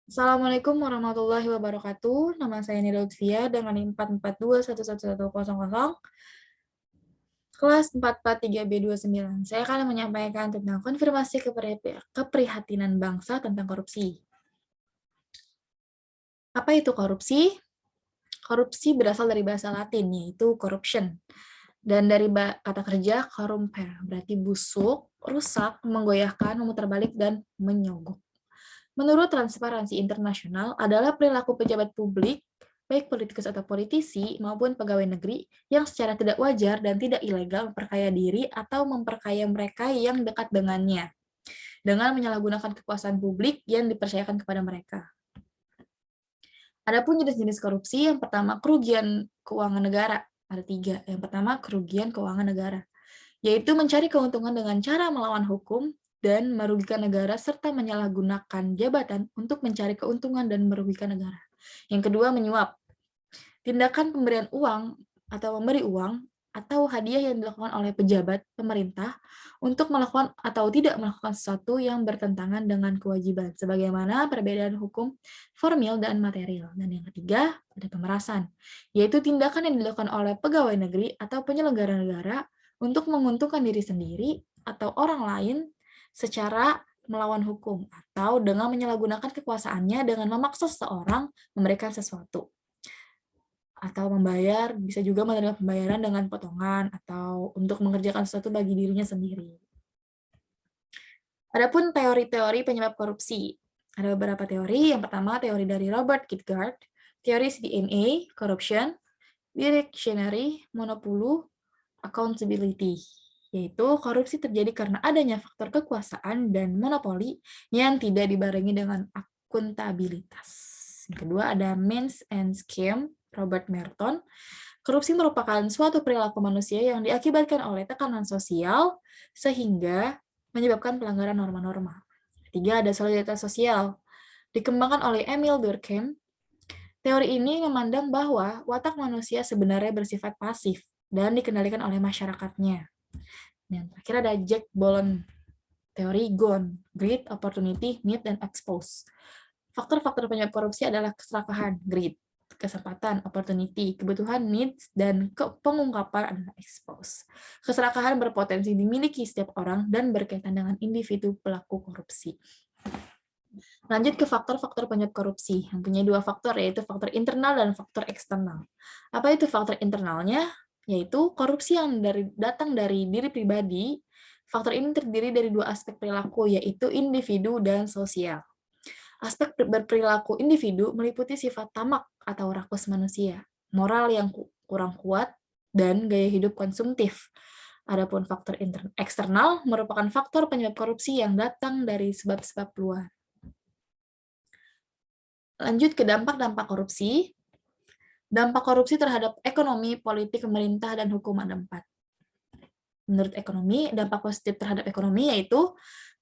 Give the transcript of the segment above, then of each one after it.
Assalamualaikum warahmatullahi wabarakatuh. Nama saya Nida Lutfia dengan NIM 442111000, kelas 443B29. Saya akan menyampaikan tentang konfirmasi keprihatinan bangsa tentang korupsi. Apa itu korupsi? Korupsi berasal dari bahasa Latin, yaitu corruption. Dan dari kata kerja corrumper, berarti busuk, rusak, menggoyahkan, memutar balik, dan menyogok. Menurut Transparansi Internasional, adalah perilaku pejabat publik, baik politikus atau politisi, maupun pegawai negeri, yang secara tidak wajar dan tidak ilegal memperkaya diri atau memperkaya mereka yang dekat dengannya, dengan menyalahgunakan kekuasaan publik yang dipercayakan kepada mereka. Adapun jenis-jenis korupsi, yang pertama kerugian keuangan negara. Ada 3. Yang pertama kerugian keuangan negara, yaitu mencari keuntungan dengan cara melawan hukum dan merugikan negara serta menyalahgunakan jabatan untuk mencari keuntungan dan merugikan negara. Yang kedua, menyuap. Tindakan pemberian uang atau memberi uang atau hadiah yang dilakukan oleh pejabat pemerintah untuk melakukan atau tidak melakukan sesuatu yang bertentangan dengan kewajiban, sebagaimana perbedaan hukum formil dan material. Dan yang ketiga, ada pemerasan, yaitu tindakan yang dilakukan oleh pegawai negeri atau penyelenggara negara untuk menguntungkan diri sendiri atau orang lain secara melawan hukum, atau dengan menyalahgunakan kekuasaannya dengan memaksa seseorang memberikan sesuatu, atau membayar, bisa juga menerima pembayaran dengan potongan, atau untuk mengerjakan sesuatu bagi dirinya sendiri. Adapun teori-teori penyebab korupsi. Ada beberapa teori. Yang pertama, teori dari Robert Kitgard, teori CDMA, corruption, directionary, monopoly, accountability, yaitu korupsi terjadi karena adanya faktor kekuasaan dan monopoli yang tidak dibarengi dengan akuntabilitas. Yang kedua ada means and scheme, Robert Merton. Korupsi merupakan suatu perilaku manusia yang diakibatkan oleh tekanan sosial sehingga menyebabkan pelanggaran norma-norma. Ketiga ada solidaritas sosial, dikembangkan oleh Emil Durkheim. Teori ini memandang bahwa watak manusia sebenarnya bersifat pasif dan dikendalikan oleh masyarakatnya. Yang terakhir ada Jack Boland, teori GONE, Greed, Opportunity, Need, dan Expose. Faktor-faktor penyebab korupsi adalah keserakahan, greed, kesempatan, opportunity, kebutuhan, needs, dan pengungkapan adalah expose. Keserakahan berpotensi dimiliki setiap orang dan berkaitan dengan individu pelaku korupsi. Lanjut ke faktor-faktor penyebab korupsi, yang punya 2 faktor, yaitu faktor internal dan faktor eksternal. Apa itu faktor internalnya? Yaitu korupsi yang datang dari diri pribadi. Faktor ini terdiri dari 2 aspek perilaku, yaitu individu dan sosial. Aspek berperilaku individu meliputi sifat tamak atau rakus manusia, moral yang kurang kuat, dan gaya hidup konsumtif. Adapun faktor eksternal merupakan faktor penyebab korupsi yang datang dari sebab-sebab luar. Lanjut ke dampak-dampak korupsi. Dampak korupsi terhadap ekonomi, politik, pemerintah, dan hukum ada 4. Menurut ekonomi, dampak positif terhadap ekonomi yaitu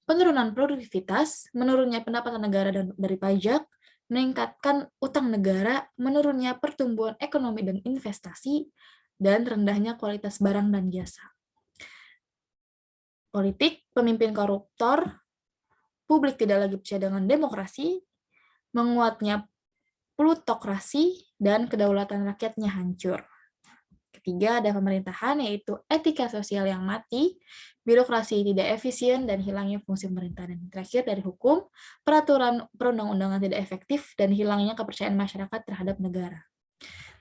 penurunan produktivitas, menurunnya pendapatan negara dari pajak, meningkatkan utang negara, menurunnya pertumbuhan ekonomi dan investasi, dan rendahnya kualitas barang dan jasa. Politik, pemimpin koruptor, publik tidak lagi percaya dengan demokrasi, menguatnya plutokrasi, dan kedaulatan rakyatnya hancur. Ketiga, ada pemerintahan, yaitu etika sosial yang mati, birokrasi tidak efisien, dan hilangnya fungsi pemerintahan. Dan terakhir, dari hukum, peraturan perundang-undangan tidak efektif, dan hilangnya kepercayaan masyarakat terhadap negara.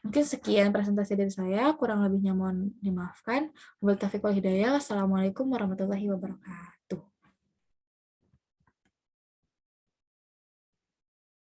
Mungkin sekian presentasi dari saya, kurang lebihnya mohon dimaafkan. Wabillahi taufiq wal hidayah. Wassalamualaikum warahmatullahi wabarakatuh.